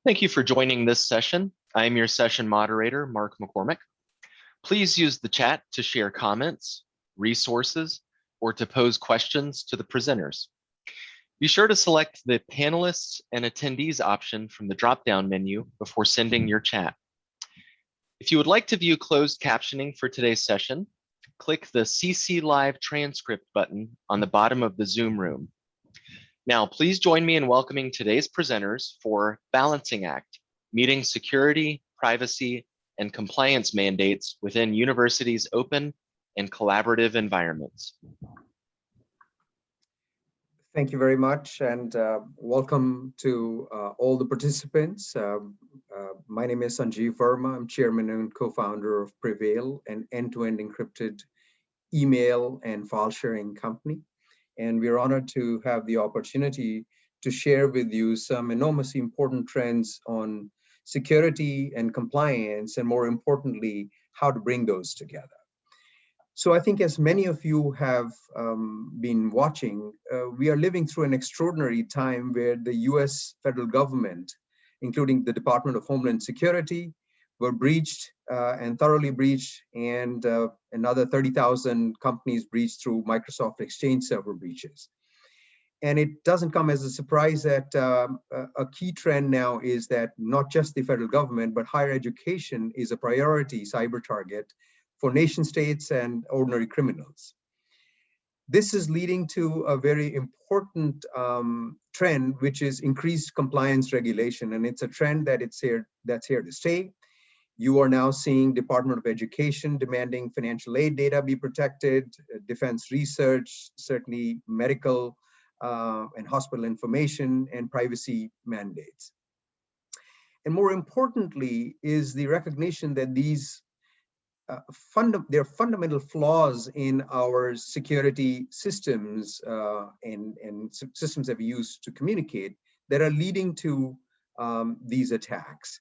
Thank you for joining this session. I am your session moderator, Mark McCormick. Please use the chat to share comments, resources, or to pose questions to the presenters. Be sure to select the panelists and attendees option from the drop-down menu before sending your chat. If you would like to view closed captioning for today's session, click the CC Live transcript button on the bottom of the Zoom room. Now, please join me in welcoming today's presenters for Balancing Act, meeting security, privacy, and compliance mandates within universities' open and collaborative environments. Thank you very much, and welcome to all the participants. My name is Sanjeev Verma. I'm chairman and co-founder of PreVeil, an end-to-end encrypted email and file sharing company. And we're honored to have the opportunity to share with you some enormously important trends on security and compliance, and more importantly, how to bring those together. So I think as many of you have been watching, we are living through an extraordinary time where the US federal government, including the Department of Homeland Security, were breached and thoroughly breached, and another 30,000 companies breached through Microsoft Exchange server breaches. And it doesn't come as a surprise that a key trend now is that not just the federal government, but higher education is a priority cyber target for nation states and ordinary criminals. This is leading to a very important trend, which is increased compliance regulation. And it's a trend that's here to stay. You are now seeing Department of Education demanding financial aid data be protected, defense research, certainly medical and hospital information, and privacy mandates. And more importantly is the recognition that these there are fundamental flaws in our security systems and systems that we use to communicate that are leading to these attacks.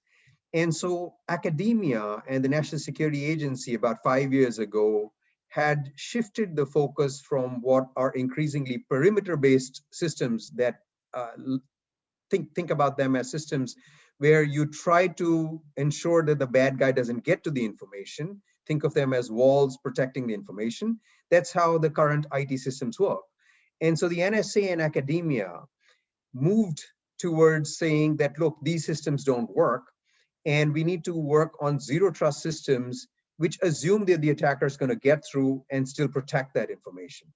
And so academia and the National Security Agency about 5 years ago had shifted the focus from what are increasingly perimeter-based systems that think about them as systems where you try to ensure that the bad guy doesn't get to the information. Think of them as walls protecting the information. That's how the current IT systems work. And so the NSA and academia moved towards saying that, look, these systems don't work, and we need to work on zero trust systems which assume that the attacker is going to get through and still protect that information.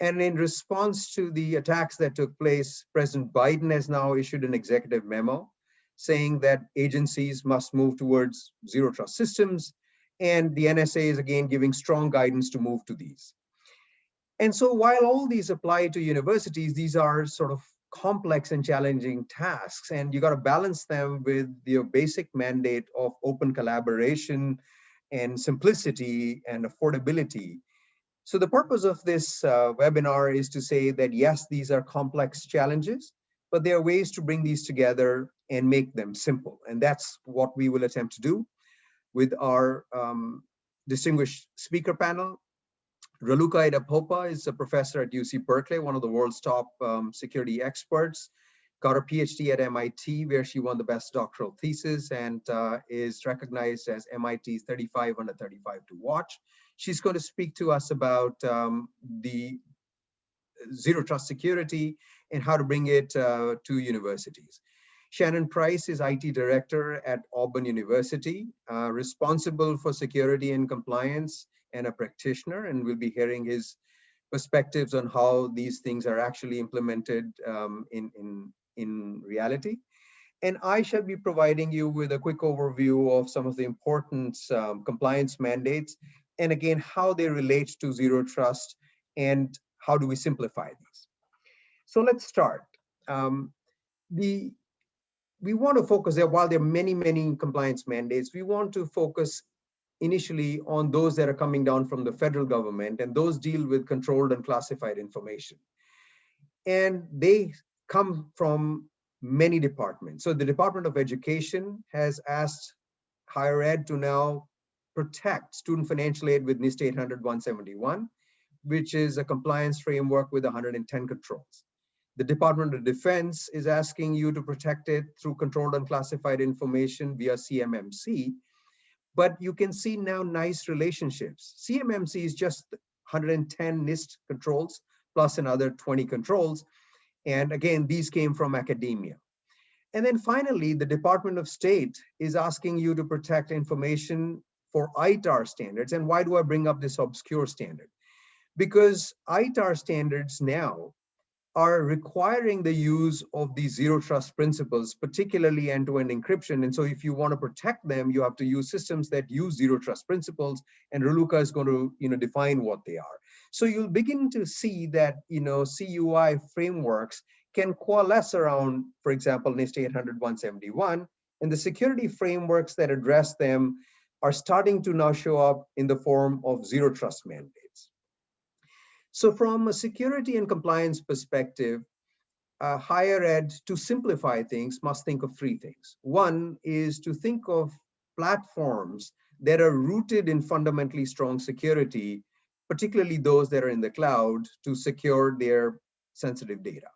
And in response to the attacks that took place, President Biden has now issued an executive memo saying that agencies must move towards zero trust systems, and the NSA is again giving strong guidance to move to these. And so while all these apply to universities, these are sort of complex and challenging tasks, and you got to balance them with the basic mandate of open collaboration and simplicity and affordability. So the purpose of this webinar is to say that yes, these are complex challenges, but there are ways to bring these together and make them simple. And that's what we will attempt to do with our distinguished speaker panel. Raluca Ada Popa is a professor at UC Berkeley, one of the world's top security experts, got her PhD at MIT, where she won the best doctoral thesis and is recognized as MIT's 35 under 35 to watch. She's going to speak to us about the zero trust security and how to bring it to universities. Shannon Price is IT director at Auburn University, responsible for security and compliance, and a practitioner, and we'll be hearing his perspectives on how these things are actually implemented in reality. And I shall be providing you with a quick overview of some of the important compliance mandates, and again, how they relate to zero trust and how do we simplify these. So let's start. We want to focus there, while there are many, many compliance mandates, we want to focus initially on those that are coming down from the federal government, and those deal with controlled and classified information. And they come from many departments. So the Department of Education has asked higher ed to now protect student financial aid with NIST 800-171, which is a compliance framework with 110 controls. The Department of Defense is asking you to protect it through controlled unclassified information via CMMC. But you can see now nice relationships. CMMC is just 110 NIST controls plus another 20 controls. And again, these came from academia. And then finally, the Department of State is asking you to protect information for ITAR standards. And why do I bring up this obscure standard? Because ITAR standards now are requiring the use of these zero trust principles, particularly end-to-end encryption. And so if you want to protect them, you have to use systems that use zero trust principles, and Raluca is going to define what they are. So you'll begin to see that CUI frameworks can coalesce around, for example, NIST 800-171, and the security frameworks that address them are starting to now show up in the form of zero trust mandates. So from a security and compliance perspective, higher ed, to simplify things, must think of three things. One is to think of platforms that are rooted in fundamentally strong security, particularly those that are in the cloud, to secure their sensitive data.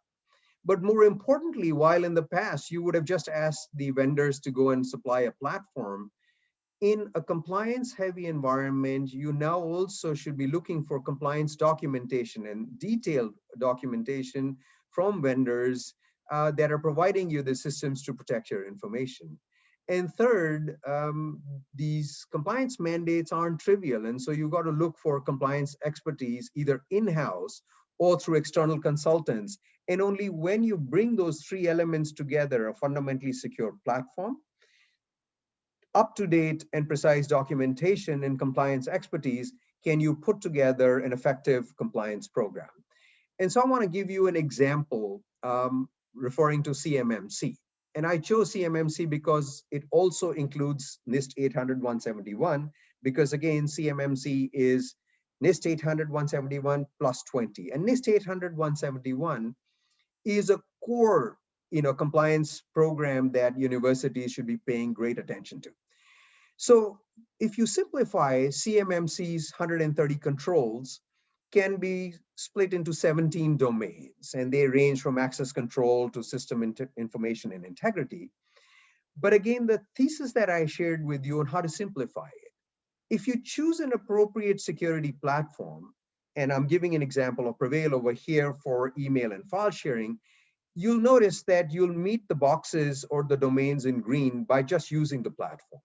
But more importantly, while in the past you would have just asked the vendors to go and supply a platform, in a compliance-heavy environment, you now also should be looking for compliance documentation and detailed documentation from vendors that are providing you the systems to protect your information. And third, these compliance mandates aren't trivial. And so you've got to look for compliance expertise, either in-house or through external consultants. And only when you bring those three elements together, a fundamentally secure platform, up-to-date and precise documentation and compliance expertise, can you put together an effective compliance program. And so I want to give you an example referring to CMMC. And I chose CMMC because it also includes NIST 800-171, because again, CMMC is NIST 800-171 plus 20. And NIST 800-171 is a core compliance program that universities should be paying great attention to. So if you simplify, CMMC's 130 controls can be split into 17 domains, and they range from access control to system information and integrity. But again, the thesis that I shared with you on how to simplify it, if you choose an appropriate security platform, and I'm giving an example of PreVeil over here for email and file sharing, you'll notice that you'll meet the boxes or the domains in green by just using the platform.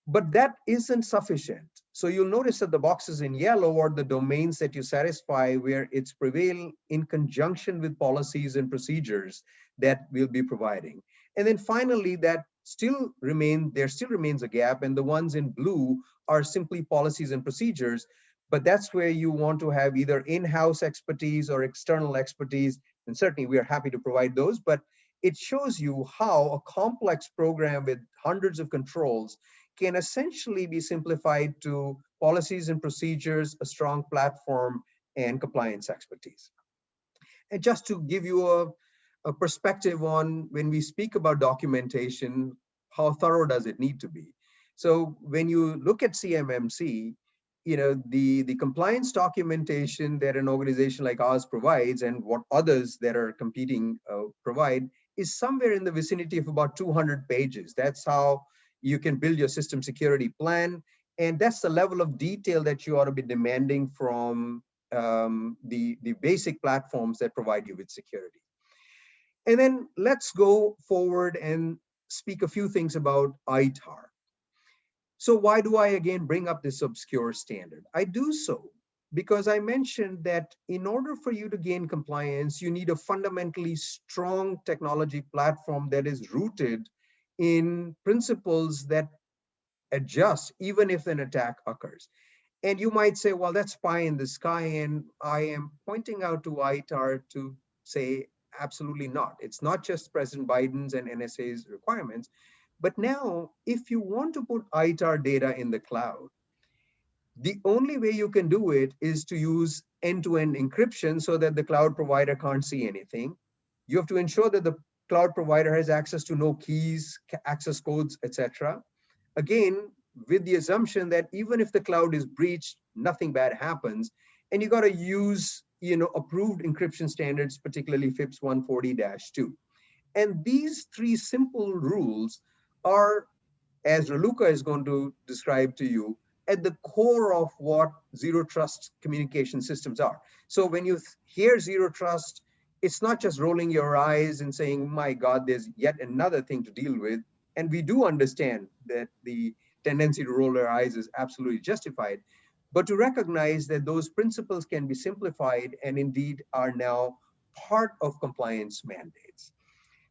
But that isn't sufficient. So you'll notice that the boxes in yellow are the domains that you satisfy where it's PreVeil in conjunction with policies and procedures that we'll be providing. And then finally, there still remains a gap, and the ones in blue are simply policies and procedures, but that's where you want to have either in-house expertise or external expertise, and certainly we are happy to provide those, but it shows you how a complex program with hundreds of controls can essentially be simplified to policies and procedures, a strong platform, and compliance expertise. And just to give you a perspective on when we speak about documentation, how thorough does it need to be? So when you look at CMMC, the compliance documentation that an organization like ours provides and what others that are competing provide is somewhere in the vicinity of about 200 pages. That's how you can build your system security plan. And that's the level of detail that you ought to be demanding from the basic platforms that provide you with security. And then let's go forward and speak a few things about ITAR. So why do I again bring up this obscure standard? I do so because I mentioned that in order for you to gain compliance, you need a fundamentally strong technology platform that is rooted in principles that adjust even if an attack occurs. And you might say, well, that's pie in the sky. And I am pointing out to ITAR to say, absolutely not. It's not just President Biden's and NSA's requirements. But now, if you want to put ITAR data in the cloud, the only way you can do it is to use end-to-end encryption so that the cloud provider can't see anything. You have to ensure that the cloud provider has access to no keys, access codes, etc. Again, with the assumption that even if the cloud is breached, nothing bad happens. and you got to use, approved encryption standards, particularly FIPS 140-2. And these three simple rules are, as Raluca is going to describe to you, at the core of what zero trust communication systems are. So when you hear zero trust, it's not just rolling your eyes and saying, my God, there's yet another thing to deal with. And we do understand that the tendency to roll our eyes is absolutely justified, but to recognize that those principles can be simplified and indeed are now part of compliance mandates.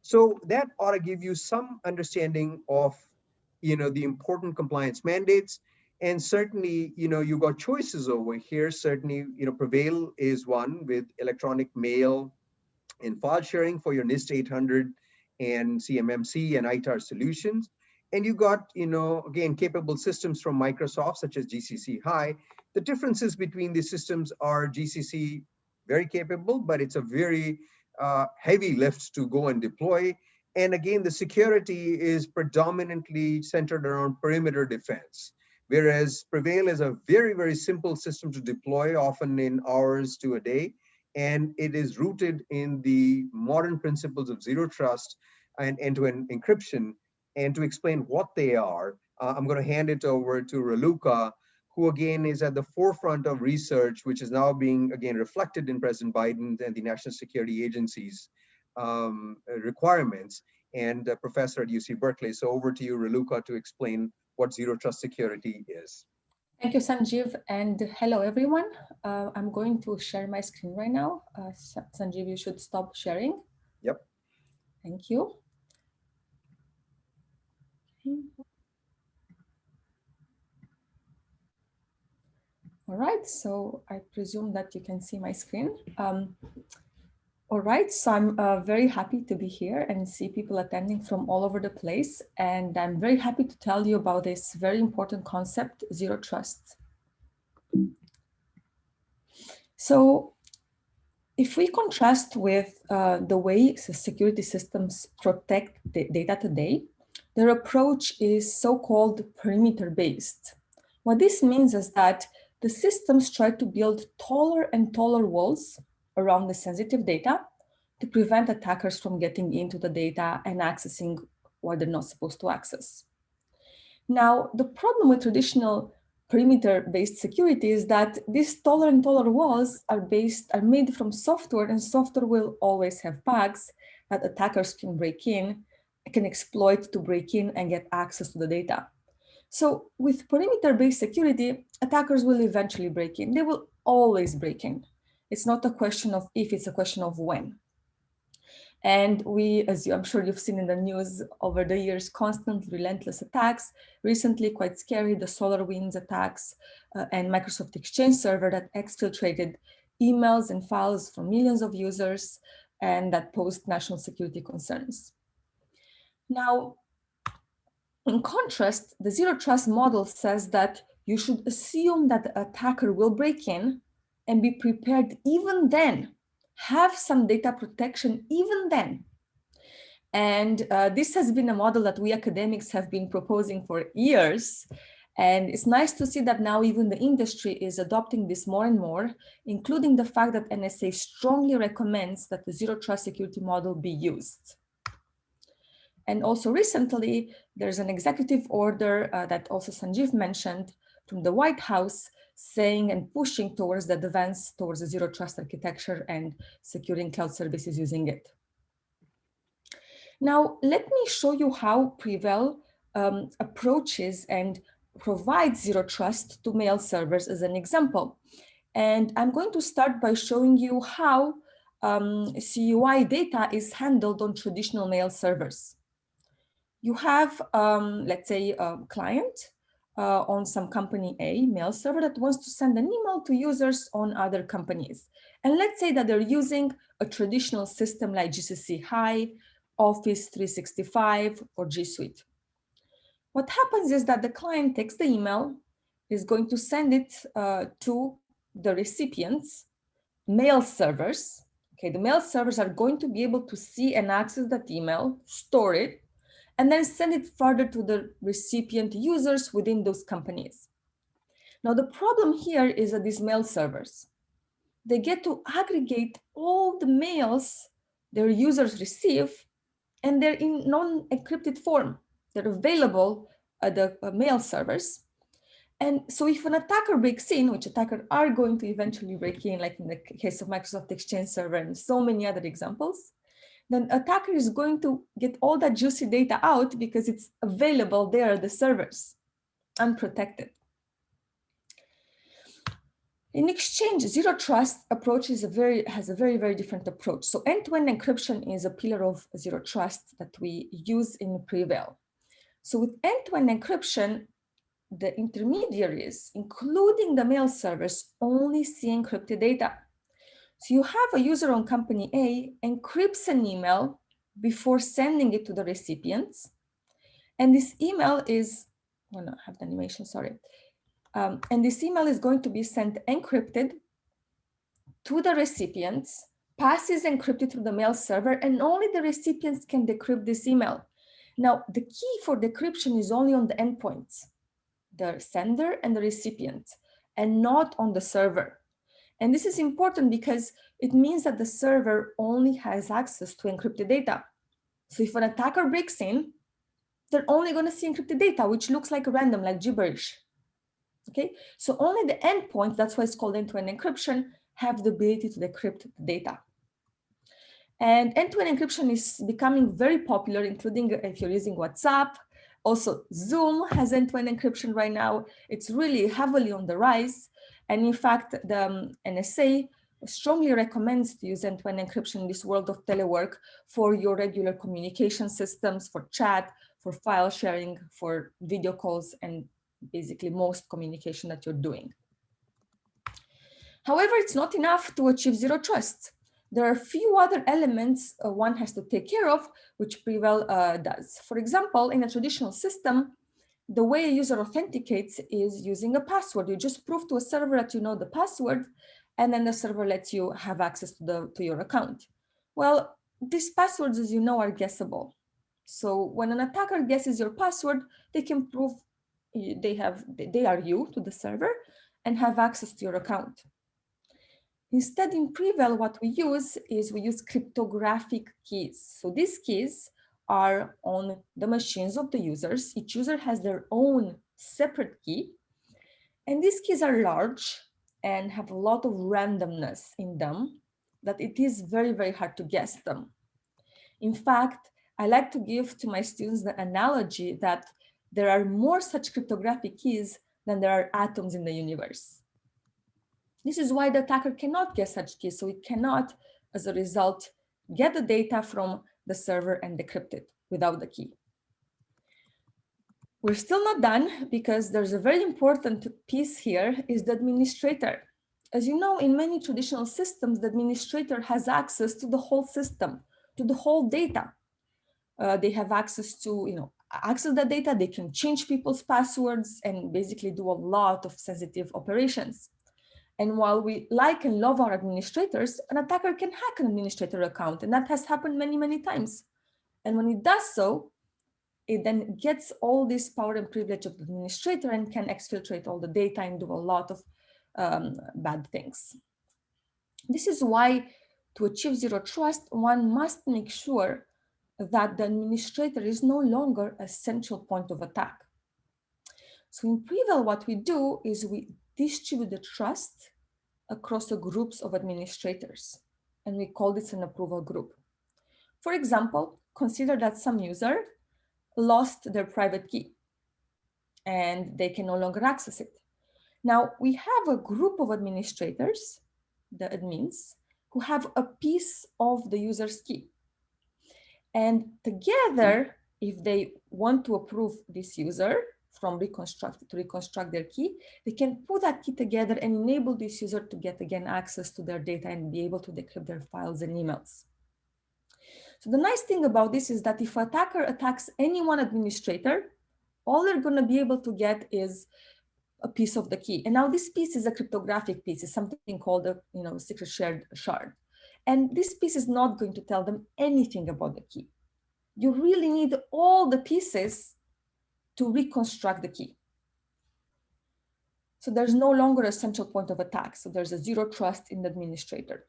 So that ought to give you some understanding of, the important compliance mandates. And certainly, you got choices over here. Certainly, PreVeil is one with electronic mail and file sharing for your NIST 800 and CMMC and ITAR solutions. And you got, again, capable systems from Microsoft, such as GCC High. The differences between these systems are GCC very capable, but it's a very heavy lift to go and deploy. And again, the security is predominantly centered around perimeter defense, whereas PreVeil is a very, very simple system to deploy, often in hours to a day. And it is rooted in the modern principles of zero trust and end-to-end encryption. And to explain what they are, I'm going to hand it over to Raluca, who again is at the forefront of research, which is now being again reflected in President Biden and the National Security Agency's requirements, and a professor at UC Berkeley. So over to you, Raluca, to explain what zero trust security is. Thank you, Sanjeev, and hello, everyone. I'm going to share my screen right now. Sanjeev, you should stop sharing. Yep. Thank you. All right, so I presume that you can see my screen. All right, so I'm very happy to be here and see people attending from all over the place. And I'm very happy to tell you about this very important concept, zero trust. So if we contrast with the way security systems protect the data today, their approach is so-called perimeter-based. What this means is that the systems try to build taller and taller walls around the sensitive data to prevent attackers from getting into the data and accessing what they're not supposed to access. Now, the problem with traditional perimeter-based security is that these taller and taller walls are made from software, and software will always have bugs that attackers can exploit to break in and get access to the data. So with perimeter-based security, attackers will eventually break in. They will always break in. It's not a question of if, it's a question of when. And we, I'm sure you've seen in the news over the years, constant relentless attacks. Recently, quite scary, the SolarWinds attacks and Microsoft Exchange server that exfiltrated emails and files from millions of users and that posed national security concerns. Now, in contrast, the zero trust model says that you should assume that the attacker will break in and be prepared even then, have some data protection even then. And this has been a model that we academics have been proposing for years. And it's nice to see that now even the industry is adopting this more and more, including the fact that NSA strongly recommends that the zero trust security model be used. And also recently, there's an executive order that also Sanjeev mentioned from the White House saying and pushing towards the advance towards a zero trust architecture and securing cloud services using it. Now, let me show you how PreVeil approaches and provides zero trust to mail servers as an example. And I'm going to start by showing you how CUI data is handled on traditional mail servers. You have, let's say, a client on some company A mail server that wants to send an email to users on other companies. And let's say that they're using a traditional system like GCC High, Office 365, or G Suite. What happens is that the client takes the email, is going to send it to the recipient's mail servers. Okay, the mail servers are going to be able to see and access that email, store it, and then send it further to the recipient users within those companies. Now, the problem here is that these mail servers, they get to aggregate all the mails their users receive, and they're in non-encrypted form. They're available at the mail servers. And so if an attacker breaks in, which attackers are going to eventually break in, like in the case of Microsoft Exchange Server and so many other examples, then attacker is going to get all that juicy data out because it's available there at the servers, unprotected. In exchange, zero trust approach has a very, very different approach. So end-to-end encryption is a pillar of zero trust that we use in PreVeil. So with end-to-end encryption, the intermediaries, including the mail servers, only see encrypted data. So you have a user on company A encrypts an email before sending it to the recipients. And this email is, oh no, I have the animation, sorry. And this email is going to be sent encrypted to the recipients, passes encrypted through the mail server, and only the recipients can decrypt this email. Now, the key for decryption is only on the endpoints, the sender and the recipient, and not on the server. And this is important because it means that the server only has access to encrypted data. So if an attacker breaks in, they're only going to see encrypted data, which looks like random, like gibberish. Okay, so only the endpoints, that's why it's called end-to-end encryption, have the ability to decrypt the data. And end-to-end encryption is becoming very popular, including if you're using WhatsApp. Also, Zoom has end-to-end encryption right now. It's really heavily on the rise. And in fact, the NSA strongly recommends to use end-to-end encryption in this world of telework for your regular communication systems, for chat, for file sharing, for video calls, and basically most communication that you're doing. However, it's not enough to achieve zero trust. There are a few other elements one has to take care of, which PreVeil does. For example, in a traditional system, the way a user authenticates is using a password. You just prove to a server that you know the password, and then the server lets you have access to your account. Well, these passwords, as you know, are guessable. So when an attacker guesses your password, they can prove they are you to the server and have access to your account. Instead, in PreVeil, what we use cryptographic keys. So these keys are on the machines of the users. Each user has their own separate key. And these keys are large and have a lot of randomness in them that it is very, very hard to guess them. In fact, I like to give to my students the analogy that there are more such cryptographic keys than there are atoms in the universe. This is why the attacker cannot guess such keys, so it cannot, as a result, get the data from the server and decrypt it without the key. We're still not done because there's a very important piece here is the administrator. As you know, in many traditional systems, the administrator has access to the whole system, to the whole data. They have access to, access the data, they can change people's passwords and basically do a lot of sensitive operations. And while we like and love our administrators, an attacker can hack an administrator account, and that has happened many, many times. And when it does so, it then gets all this power and privilege of the administrator and can exfiltrate all the data and do a lot of bad things. This is why, to achieve zero trust, one must make sure that the administrator is no longer a central point of attack. So in PreVeil, what we do is we distribute the trust across the groups of administrators, and we call this an approval group. For example, consider that some user lost their private key and they can no longer access it. Now, we have a group of administrators, the admins, who have a piece of the user's key. And together, if they want to approve this user to reconstruct their key, they can put that key together and enable this user to get again access to their data and be able to decrypt their files and emails. So the nice thing about this is that if an attacker attacks any one administrator, all they're going to be able to get is a piece of the key. And now this piece is a cryptographic piece. It's something called a secret shared shard. And this piece is not going to tell them anything about the key. You really need all the pieces to reconstruct the key. So there's no longer a central point of attack. So there's a zero trust in the administrator.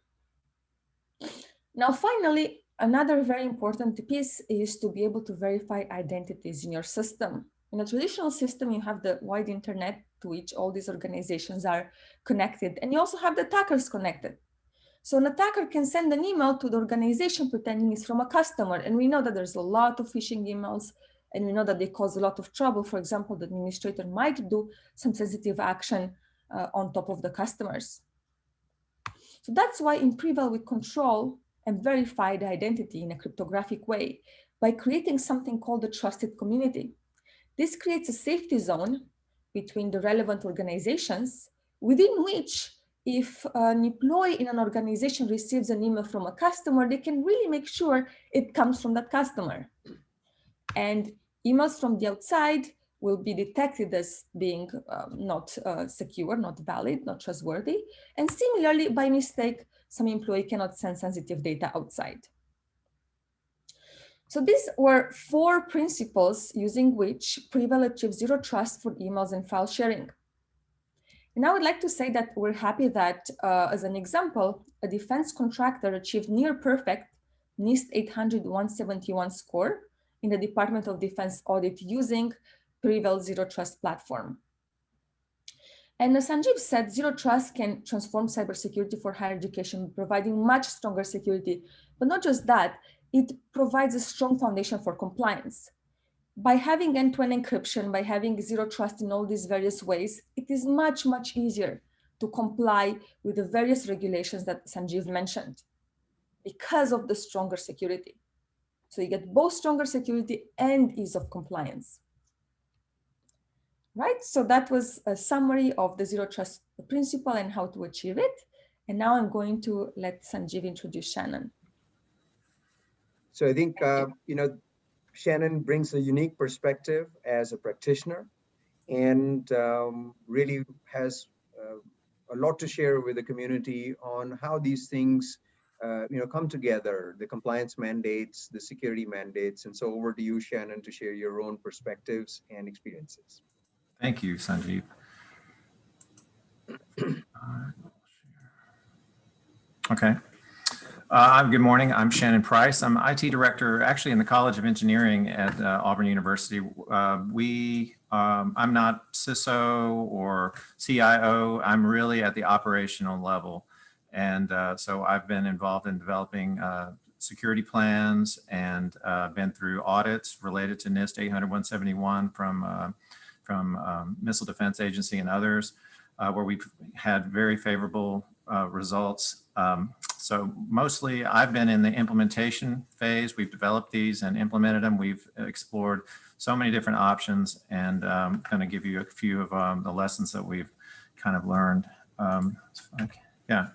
Now, finally, another very important piece is to be able to verify identities in your system. In a traditional system, you have the wide internet to which all these organizations are connected, and you also have the attackers connected. So an attacker can send an email to the organization pretending it's from a customer, and we know that there's a lot of phishing emails, and we know that they cause a lot of trouble. For example, the administrator might do some sensitive action on top of the customers. So that's why in PreVeil we control and verify the identity in a cryptographic way by creating something called a trusted community. This creates a safety zone between the relevant organizations within which if an employee in an organization receives an email from a customer, they can really make sure it comes from that customer. And emails from the outside will be detected as being not secure, not valid, not trustworthy. And similarly, by mistake, some employee cannot send sensitive data outside. So these were 4 principles using which PreVeil achieves zero trust for emails and file sharing. And I would like to say that we're happy that, as an example, a defense contractor achieved near perfect NIST 800-171 score in the Department of Defense audit using PreVeil Zero Trust platform. And as Sanjeev said, Zero Trust can transform cybersecurity for higher education, providing much stronger security. But not just that, it provides a strong foundation for compliance. By having end-to-end encryption, by having Zero Trust in all these various ways, it is much, much easier to comply with the various regulations that Sanjeev mentioned because of the stronger security. So you get both stronger security and ease of compliance. Right, so that was a summary of the Zero Trust principle and how to achieve it. And now I'm going to let Sanjeev introduce Shannon. So I think, Shannon brings a unique perspective as a practitioner and really has a lot to share with the community on how these things come together, the compliance mandates, the security mandates. And so over to you, Shannon, to share your own perspectives and experiences. Thank you, Sanjeev. Okay. Good morning. I'm Shannon Price. I'm IT director actually in the College of Engineering at Auburn University. I'm not CISO or CIO. I'm really at the operational level. And so I've been involved in developing security plans and been through audits related to NIST 800-171 from Missile Defense Agency and others, where we've had very favorable results. So mostly I've been in the implementation phase. We've developed these and implemented them. We've explored so many different options, and I'm going to give you a few of the lessons that we've kind of learned. Yeah.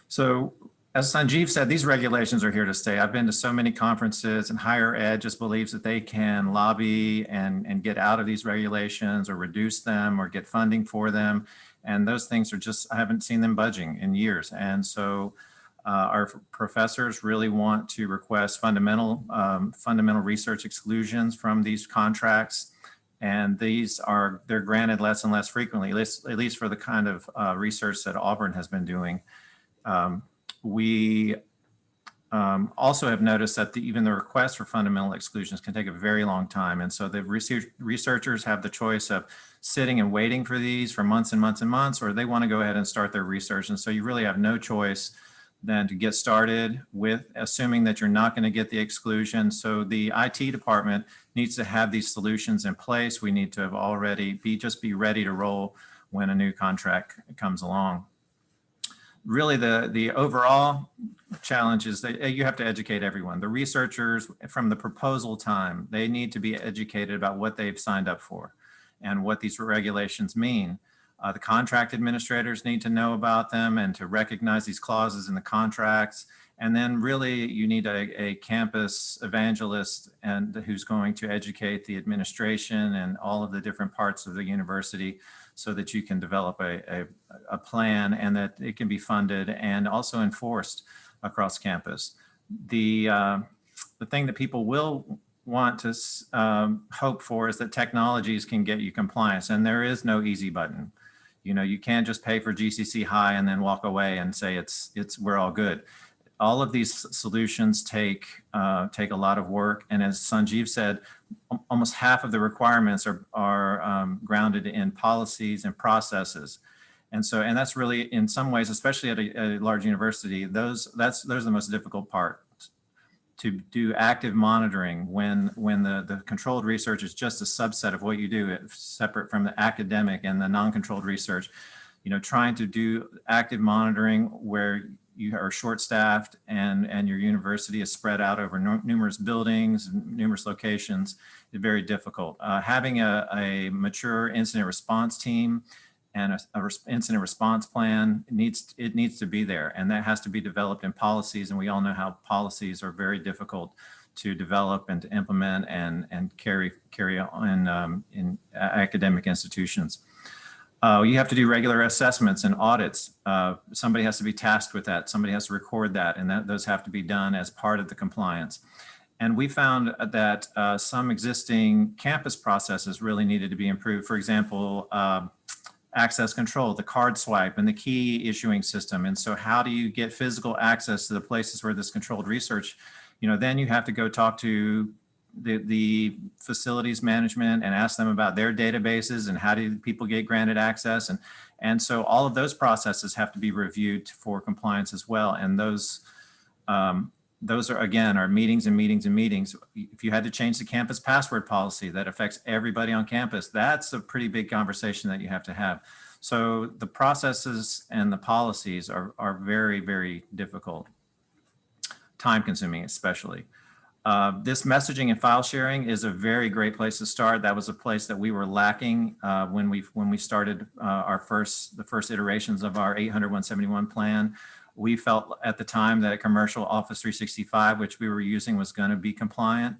So as Sanjeev said, these regulations are here to stay. I've been to so many conferences, and higher ed just believes that they can lobby and get out of these regulations or reduce them or get funding for them. And those things are just, I haven't seen them budging in years. And so our professors really want to request fundamental research exclusions from these contracts. And they're granted less and less frequently, at least for the kind of research that Auburn has been doing. We also have noticed that even the request for fundamental exclusions can take a very long time. And so the researchers have the choice of sitting and waiting for these for months and months and months, or they want to go ahead and start their research. And so you really have no choice than to get started with assuming that you're not going to get the exclusion. So the IT department needs to have these solutions in place. We need to have already just be ready to roll when a new contract comes along. Really, the overall challenge is that you have to educate everyone. The researchers, from the proposal time, they need to be educated about what they've signed up for and what these regulations mean. The contract administrators need to know about them and to recognize these clauses in the contracts. And then really you need a campus evangelist and who's going to educate the administration and all of the different parts of the university so that you can develop a plan and that it can be funded and also enforced across campus. The thing that people will want to hope for is that technologies can get you compliance, and there is no easy button. You know, you can't just pay for GCC high and then walk away and say we're all good. All of these solutions take a lot of work, and as Sanjeev said, almost half of the requirements are grounded in policies and processes. And so, and that's really, in some ways, especially at a large university, those are the most difficult part, to do active monitoring when the controlled research is just a subset of what you do, separate from the academic and the non-controlled research. You know, trying to do active monitoring where you are short-staffed and your university is spread out over numerous buildings, numerous locations, is very difficult. Having a mature incident response team and a incident response plan needs to be there, and that has to be developed in policies. And we all know how policies are very difficult to develop and to implement and carry on in academic institutions. You have to do regular assessments and audits. Somebody has to be tasked with that. Somebody has to record that, and those have to be done as part of the compliance. And we found that some existing campus processes really needed to be improved. For example, access control, the card swipe, and the key issuing system. And so how do you get physical access to the places where this controlled research, you know, then you have to go talk to the facilities management and ask them about their databases and how do people get granted access. And so all of those processes have to be reviewed for compliance as well. And those are, again, are meetings and meetings and meetings. If you had to change the campus password policy that affects everybody on campus, that's a pretty big conversation that you have to have. So the processes and the policies are very, very difficult, time consuming especially. This messaging and file sharing is a very great place to start. That was a place that we were lacking when we started the first iterations of our 800-171 plan. We felt at the time that a commercial Office 365, which we were using, was going to be compliant.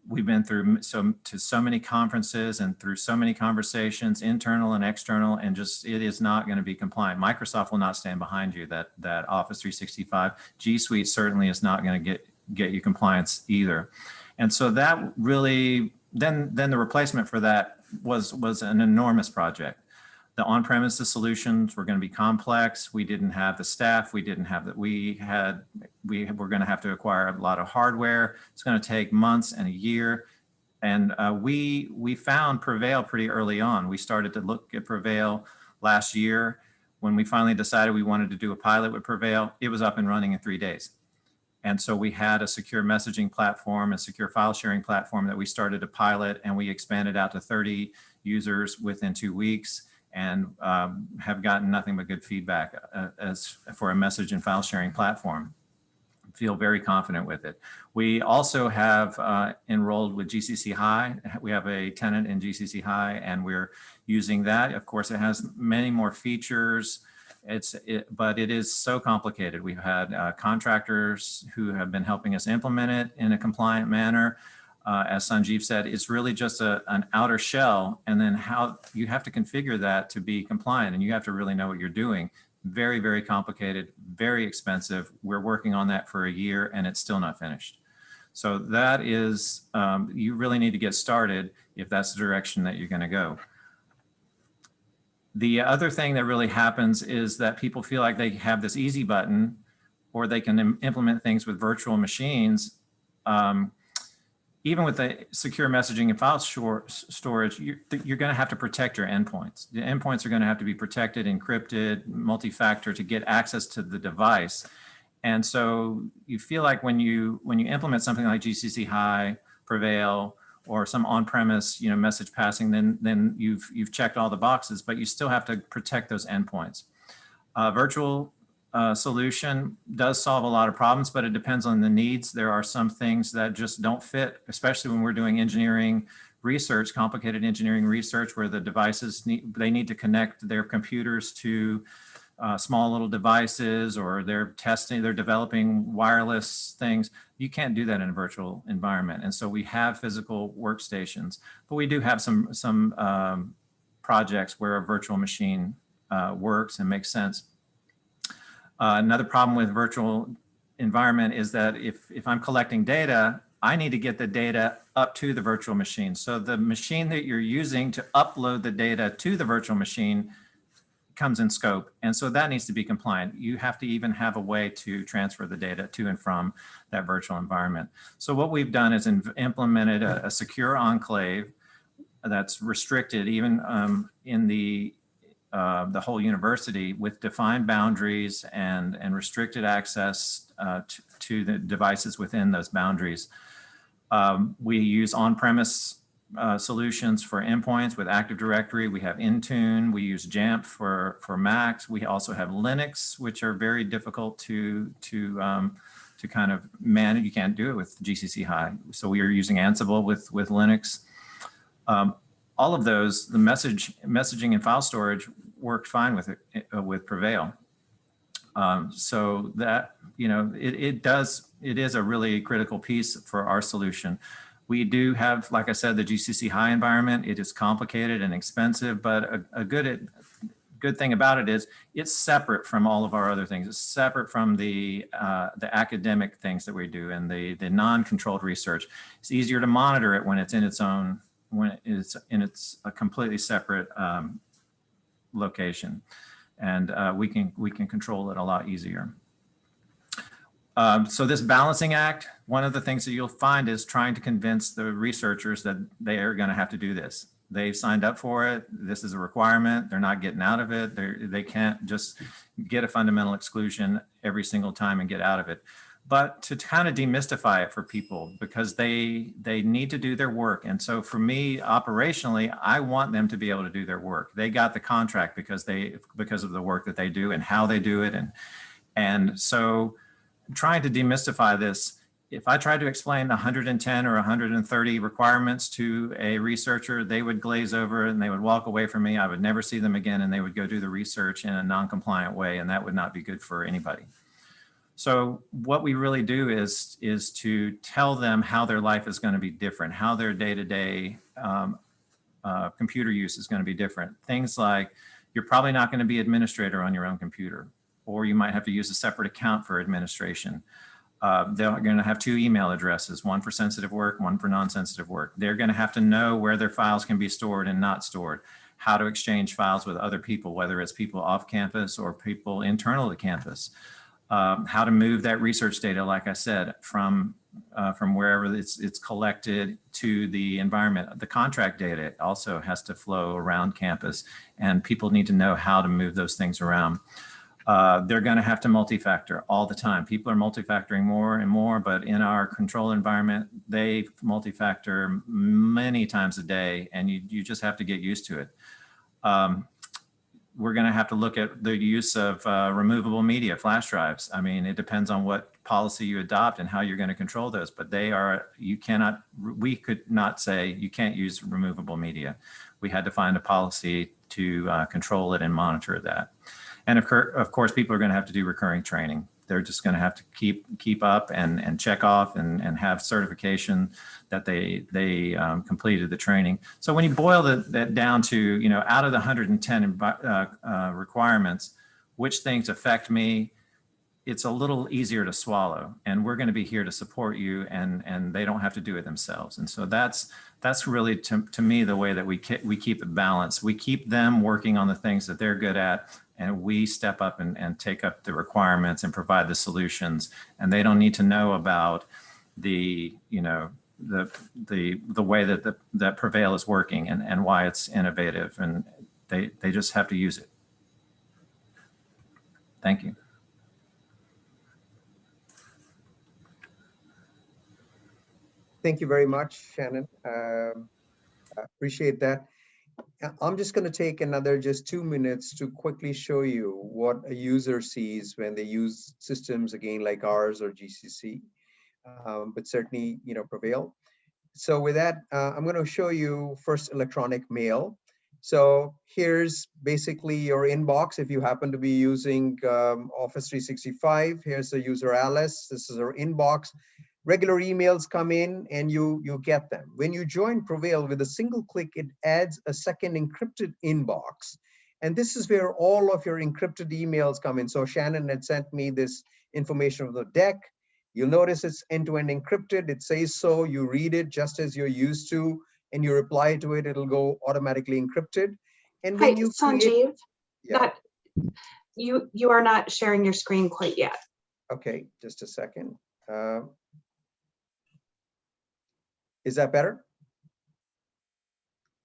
We've been through so many conferences and through so many conversations, internal and external, and just it is not going to be compliant. Microsoft will not stand behind you. That Office 365, G Suite certainly is not going to get you compliance either. And so that really, then the replacement for that was an enormous project. The on-premises solutions were going to be complex. We didn't have the staff. We didn't have that. We were going to have to acquire a lot of hardware. It's going to take months and a year. And we found PreVeil pretty early on. We started to look at PreVeil last year. When we finally decided we wanted to do a pilot with PreVeil, it was up and running in 3 days. And so we had a secure messaging platform, a secure file sharing platform that we started to pilot, and we expanded out to 30 users within 2 weeks. And have gotten nothing but good feedback as for a message and file sharing platform. Feel very confident with it. We also have enrolled with GCC High. We have a tenant in GCC High, and we're using that. Of course, it has many more features. But it is so complicated. We've had contractors who have been helping us implement it in a compliant manner. As Sanjeev said, it's really just an outer shell, and then how you have to configure that to be compliant, and you have to really know what you're doing. Very, very complicated, very expensive. We're working on that for a year, and it's still not finished. So that is, you really need to get started if that's the direction that you're going to go. The other thing that really happens is that people feel like they have this easy button, or they can implement things with virtual machines. Even with the secure messaging and file storage, you're going to have to protect your endpoints. The endpoints are going to have to be protected, encrypted, multi-factor to get access to the device. And so you feel like when you implement something like GCC High, PreVeil, or some on-premise message passing, then you've checked all the boxes, but you still have to protect those endpoints. Virtual solution does solve a lot of problems, but it depends on the needs. There are some things that just don't fit, especially when we're doing engineering research, complicated engineering research, where the devices they need to connect their computers to small little devices, or they're developing wireless things. You can't do that in a virtual environment. And so we have physical workstations, but we do have some projects where a virtual machine works and makes sense. Another problem with virtual environment is that if I'm collecting data, I need to get the data up to the virtual machine. So the machine that you're using to upload the data to the virtual machine comes in scope. And so that needs to be compliant. You have to even have a way to transfer the data to and from that virtual environment. So what we've done is implemented a secure enclave that's restricted even in the whole university with defined boundaries and restricted access to the devices within those boundaries. We use on-premise solutions for endpoints with Active Directory. We have Intune. We use Jamf for Macs. We also have Linux, which are very difficult to kind of manage. You can't do it with GCC High. So we are using Ansible with Linux. All of those, the messaging and file storage worked fine with PreVeil. So that, you know, it is a really critical piece for our solution. We do have, like I said, the GCC High environment. It is complicated and expensive, but a good thing about it is it's separate from all of our other things. It's separate from the academic things that we do and the non-controlled research. It's easier to monitor it when it's in its own, when it's in a completely separate location, and we can control it a lot easier. So this balancing act, one of the things that you'll find is trying to convince the researchers that they are going to have to do this. They've signed up for it. This is a requirement. They're not getting out of it. They can't just get a fundamental exclusion every single time and get out of it. But to kind of demystify it for people, because they need to do their work. And so for me, operationally, I want them to be able to do their work. They got the contract because of the work that they do and how they do it. And so trying to demystify this, if I tried to explain 110 or 130 requirements to a researcher, they would glaze over and they would walk away from me. I would never see them again, and they would go do the research in a non-compliant way, and that would not be good for anybody. So what we really do is to tell them how their life is going to be different, how their day-to-day computer use is going to be different. Things like you're probably not going to be administrator on your own computer, or you might have to use a separate account for administration. They're going to have 2 email addresses, one for sensitive work, one for non-sensitive work. They're going to have to know where their files can be stored and not stored, how to exchange files with other people, whether it's people off campus or people internal to campus, how to move that research data, like I said, from wherever it's collected to the environment. The contract data also has to flow around campus, and people need to know how to move those things around. They're going to have to multi-factor all the time. People are multi-factoring more and more, but in our control environment, they multi-factor many times a day, and you just have to get used to it. We're going to have to look at the use of removable media, flash drives. I mean, it depends on what policy you adopt and how you're going to control those, but we could not say you can't use removable media. We had to find a policy to control it and monitor that. And of course, people are going to have to do recurring training. They're just going to have to keep up and check off and have certification that they completed the training. So when you boil that down to, you know, out of the 110 requirements, which things affect me, it's a little easier to swallow. And we're going to be here to support you, and they don't have to do it themselves. And so that's really, to me, the way that we keep it balanced. We keep them working on the things that they're good at, and we step up and take up the requirements and provide the solutions. And they don't need to know about the way that PreVeil is working and why it's innovative, and they just have to use it. Thank you. Thank you very much, Shannon. Appreciate that. I'm just going to take another just 2 minutes to quickly show you what a user sees when they use systems, again, like ours or GCC, but certainly, you know, PreVeil. So with that, I'm going to show you first electronic mail. So here's basically your inbox. If you happen to be using Office 365, here's the user Alice. This is our inbox. Regular emails come in and you get them. When you join PreVeil, with a single click, it adds a second encrypted inbox. And this is where all of your encrypted emails come in. So Shannon had sent me this information of the deck. You'll notice it's end-to-end encrypted. It says so. You read it just as you're used to, and you reply to it, it'll go automatically encrypted. And when you Sanjeev, yeah. You are not sharing your screen quite yet. Okay, just a second. Is that better?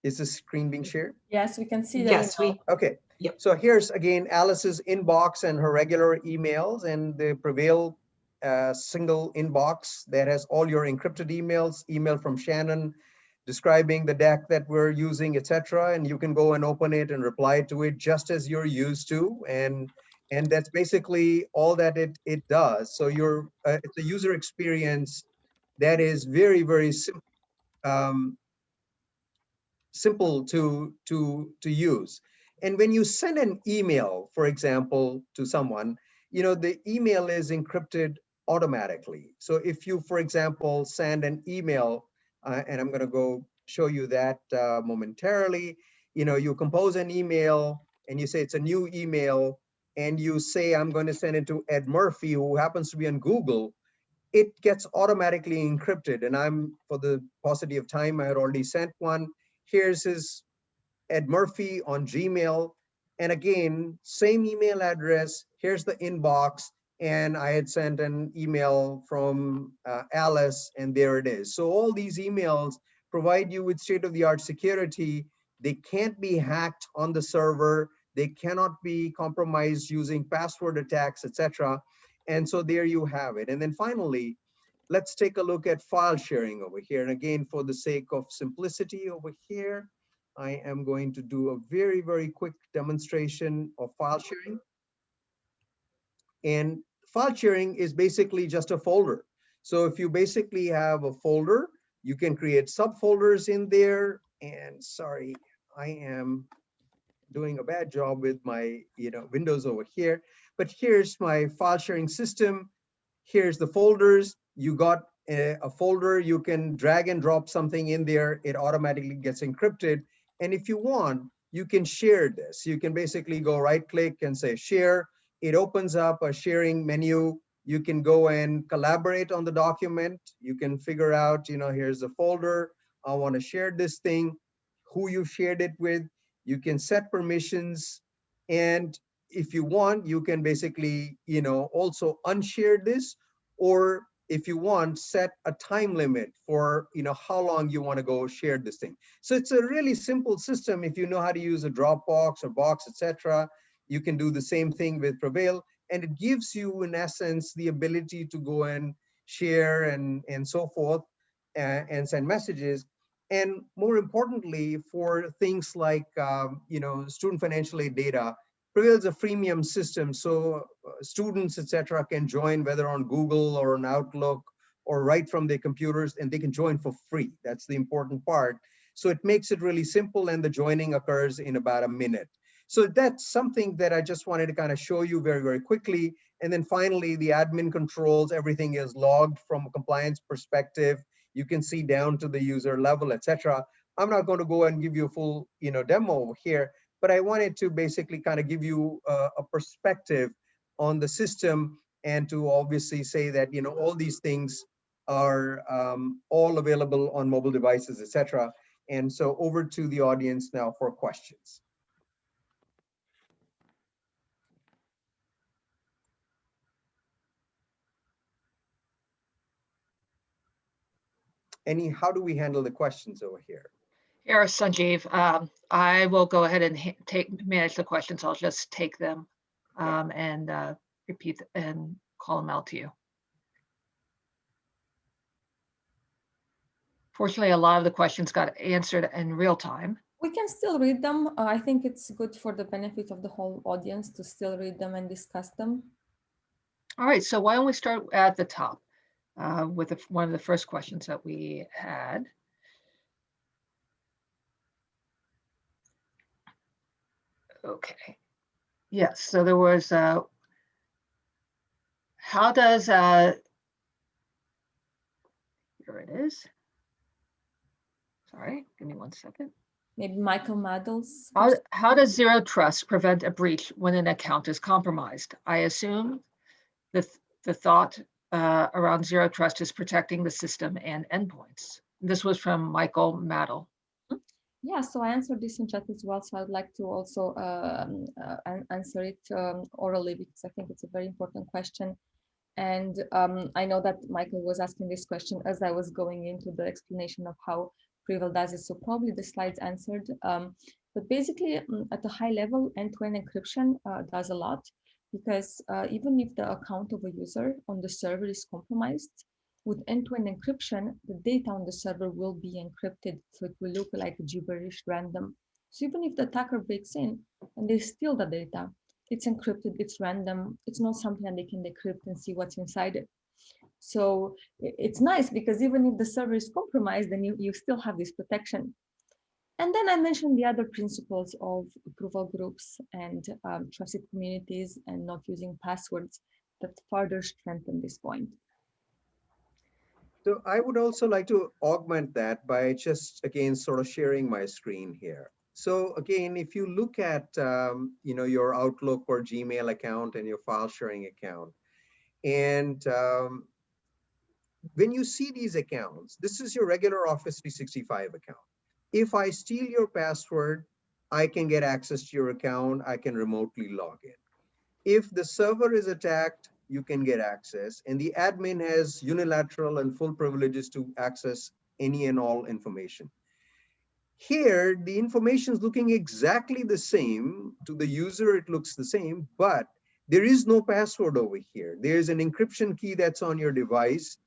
Is the screen being shared? Yes, we can see that. Yes, Okay. Yep. So here's again Alice's inbox and her regular emails and the PreVeil single inbox that has all your encrypted emails, email from Shannon describing the deck that we're using, etc. And you can go and open it and reply to it just as you're used to. And that's basically all that it does. So it's a user experience that is very, very simple. Simple to use. And when you send an email, for example, to someone, the email is encrypted automatically. So if you, for example, send an email, and I'm going to go show you that momentarily, you compose an email and you say it's a new email and you say, I'm going to send it to Ed Murphy, who happens to be on Google, it gets automatically encrypted. And for the paucity of time, I had already sent one. Here's his Ed Murphy on Gmail. And again, same email address. Here's the inbox. And I had sent an email from Alice, and there it is. So all these emails provide you with state-of-the-art security. They can't be hacked on the server. They cannot be compromised using password attacks, etc. And so there you have it. And then finally, let's take a look at file sharing over here. And again, for the sake of simplicity over here, I am going to do a very, very quick demonstration of file sharing. And file sharing is basically just a folder. So if you basically have a folder, you can create subfolders in there. And sorry, I am doing a bad job with my windows over here. But here's my file sharing system. Here's the folders. You got a folder, you can drag and drop something in there, it automatically gets encrypted. And if you want, you can share this. You can basically go right click and say share. It opens up a sharing menu. You can go and collaborate on the document. You can figure out, here's the folder. I want to share this thing, who you shared it with. You can set permissions. And if you want, you can basically, also unshare this, or if you want, set a time limit for, how long you want to go share this thing. So it's a really simple system. If you know how to use a Dropbox or Box, etc., you can do the same thing with PreVeil. And it gives you, in essence, the ability to go and share and so forth and send messages. And more importantly, for things like, student financial aid data, PreVeil is a freemium system, so students, etc., can join whether on Google or on Outlook or right from their computers, and they can join for free. That's the important part. So it makes it really simple, and the joining occurs in about a minute. So that's something that I just wanted to kind of show you very, very quickly. And then finally, the admin controls, everything is logged from a compliance perspective. You can see down to the user level, etc. I'm not going to go and give you a full, demo over here, but I wanted to basically kind of give you a perspective on the system and to obviously say that, all these things are all available on mobile devices, etc. And so over to the audience now for questions. How do we handle the questions over here? Here, Sanjeev, I will go ahead and manage the questions. I'll just take them and repeat and call them out to you. Fortunately, a lot of the questions got answered in real time. We can still read them. I think it's good for the benefit of the whole audience to still read them and discuss them. All right, so why don't we start at the top with one of the first questions that we had. Okay. Yes, so there was, how does, here it is. Sorry, give me 1 second. Maybe Michael Maddles. How does Zero Trust prevent a breach when an account is compromised? I assume the thought around Zero Trust is protecting the system and endpoints. This was from Michael Maddle. Yeah, so I answered this in chat as well. So I'd like to also answer it orally because I think it's a very important question. And I know that Michael was asking this question as I was going into the explanation of how PreVeil does it. So probably the slides answered. But basically, at a high level, end-to-end encryption does a lot because even if the account of a user on the server is compromised, with end-to-end encryption, the data on the server will be encrypted, so it will look like a gibberish random. So even if the attacker breaks in and they steal the data, it's encrypted, it's random, it's not something that they can decrypt and see what's inside it. So it's nice because even if the server is compromised, then you still have this protection. And then I mentioned the other principles of approval groups and trusted communities and not using passwords that further strengthen this point. So I would also like to augment that by just, again, sort of sharing my screen here. So again, if you look at your Outlook or Gmail account and your file sharing account, and when you see these accounts, this is your regular Office 365 account. If I steal your password, I can get access to your account. I can remotely log in. If the server is attacked, you can get access, and the admin has unilateral and full privileges to access any and all information. Here, the information is looking exactly the same. To the user, it looks the same, but there is no password over here. There's an encryption key that's on your device,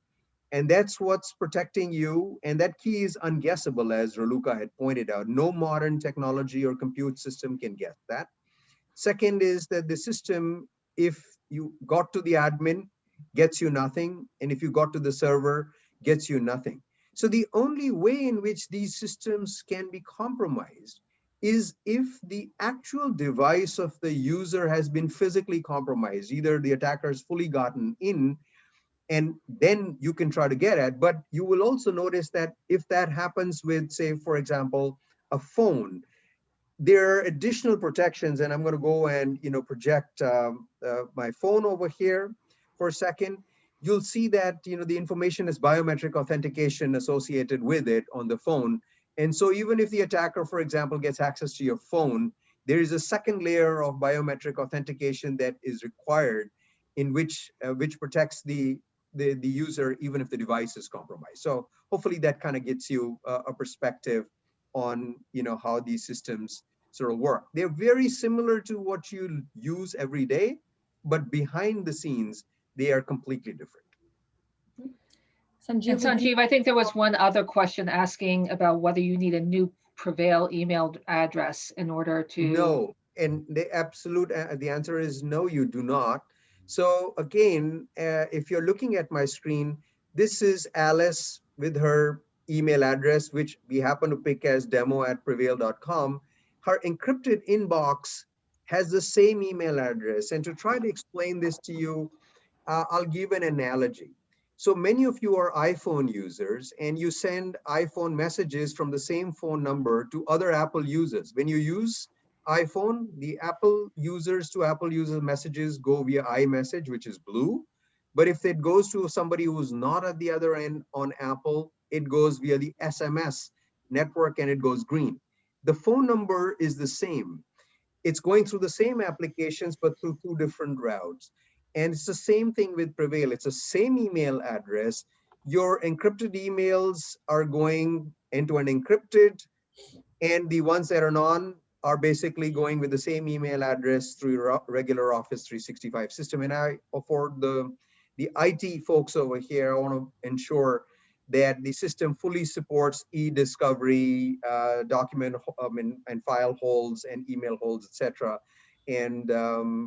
and that's what's protecting you. And that key is unguessable, as Raluca had pointed out. No modern technology or compute system can guess that. Second is that the system, if you got to the admin, gets you nothing. And if you got to the server, gets you nothing. So the only way in which these systems can be compromised is if the actual device of the user has been physically compromised. Either the attacker has fully gotten in, and then you can try to get at. But you will also notice that if that happens with, say, for example, a phone, there are additional protections, and I'm going to go and project my phone over here for a second. You'll see that the information is biometric authentication associated with it on the phone. And so even if the attacker, for example, gets access to your phone, there is a second layer of biometric authentication that is required, in which protects the user even if the device is compromised. So hopefully that kind of gets you a perspective on how these systems sort of work. They're very similar to what you use every day, but behind the scenes, they are completely different. And Sanjeev, I think there was one other question asking about whether you need a new PreVeil email address in order to. No, and the answer is no, you do not. So again, if you're looking at my screen, this is Alice with her email address, which we happen to pick as demo@preveil.com. Her encrypted inbox has the same email address. And to try to explain this to you, I'll give an analogy. So many of you are iPhone users, and you send iPhone messages from the same phone number to other Apple users. When you use iPhone, the Apple users to Apple users messages go via iMessage, which is blue. But if it goes to somebody who's not at the other end on Apple, it goes via the SMS network and it goes green. The phone number is the same. It's going through the same applications, but through two different routes. And it's the same thing with PreVeil. It's the same email address. Your encrypted emails are going end-to-end encrypted, and the ones that are non are basically going with the same email address through your regular Office 365 system. And I, for the IT folks over here, I want to ensure that the system fully supports e-discovery, document and file holds and email holds, etc. And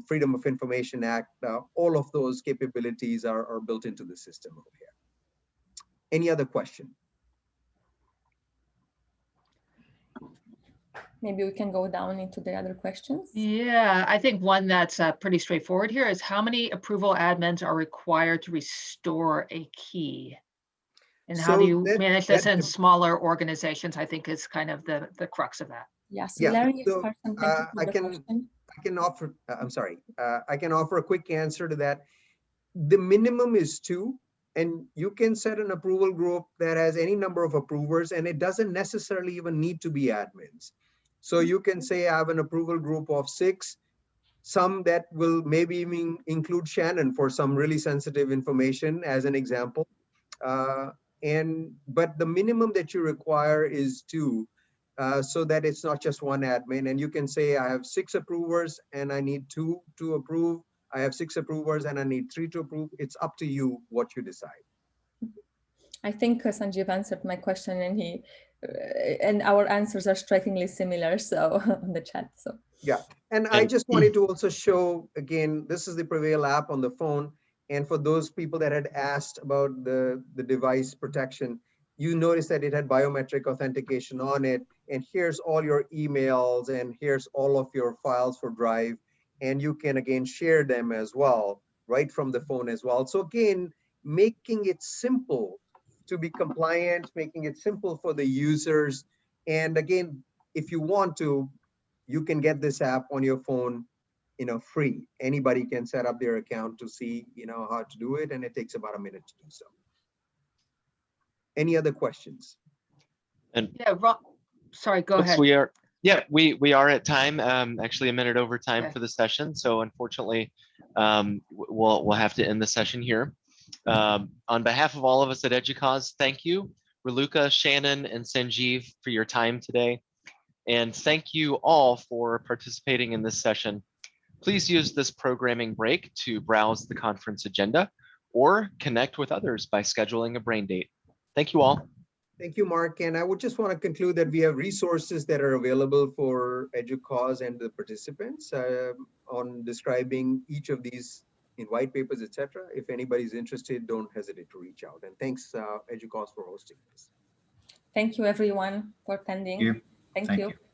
Freedom of Information Act, all of those capabilities are built into the system over here. Any other question? Maybe we can go down into the other questions. Yeah, I think one that's pretty straightforward here is how many approval admins are required to restore a key? And how do you manage this in smaller organizations, I think is kind of the crux of that. Yeah, so Larry, I can offer, I'm sorry, I can offer a quick answer to that. The minimum is 2, And you can set an approval group that has any number of approvers, and it doesn't necessarily even need to be admins. So you can say I have an approval group of 6, some that will maybe even include Shannon for some really sensitive information as an example. But the minimum that you require is 2, so that it's not just one admin. And you can say I have 6 approvers and I need 2 to approve. I have 6 approvers and I need 3 to approve. It's up to you what you decide. I think Sanjeev answered my question, and and our answers are strikingly similar. So on the chat. So yeah, and I just wanted to also show again, this is the PreVeil app on the phone. And for those people that had asked about the device protection, you notice that it had biometric authentication on it. And here's all your emails, and here's all of your files for Drive. And you can again share them as well, right from the phone as well. So again, making it simple to be compliant, making it simple for the users. And again, if you want to, you can get this app on your phone, free. Anybody can set up their account to see, how to do it, and it takes about a minute to do so. Any other questions? And Yeah, sorry, go ahead. we are at time, actually a minute over time Okay. for the session. So unfortunately, we'll have to end the session here. On behalf of all of us at Educause, thank you, Raluca, Shannon, and Sanjeev for your time today. And thank you all for participating in this session. Please use this programming break to browse the conference agenda or connect with others by scheduling a brain date. Thank you all. Thank you, Mark. And I would just want to conclude that we have resources that are available for Educause and the participants on describing each of these in white papers, etc. If anybody's interested, don't hesitate to reach out. And thanks, Educause, for hosting this. thank you, everyone, for attending. Thank you. Thank Thank you. you.